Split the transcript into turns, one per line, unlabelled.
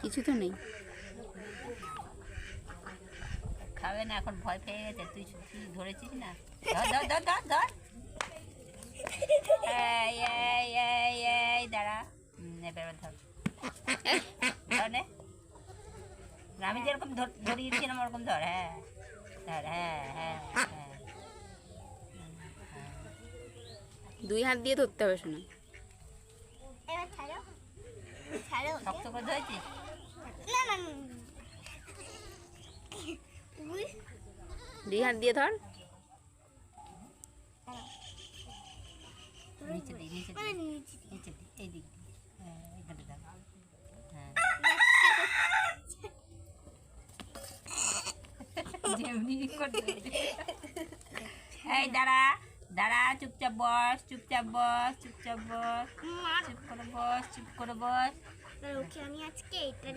কিছু তো নেই।
খাবে না, এখন ভয় পেয়ে গেছে। তুই তুই ধরেছিস না। ধর ধর ধর ধর ধর। এই এই এই এই দাঁড়া। এবার ধর ধর নে। আমি যেরকম ধরিয়েছিলাম ওরকম ধর। হ্যাঁ ধর। হ্যাঁ হ্যাঁ হ্যাঁ।
2 হাত দিয়ে ধরতে হবে শোনা।
এবার ছাড়ো ছাড়ো
শক্ত করে ধরেছিস?
না না না। উই
2 হাত দিয়ে ধর।
নিচে দিই নিচে
মানে
দিই
নিচে
নিচে দিই, এই দিক দিয়ে। হ্যাঁ এখানে ধর। হ্যাঁ যেমনি করতে। এই দাঁড়া দাঁড়া, চুপচাপ বস, চুপচাপ বস, চুপচাপ বস,
মার
চুপ করে বস, চুপ করে বস।
ওকে আমি আজকে এটা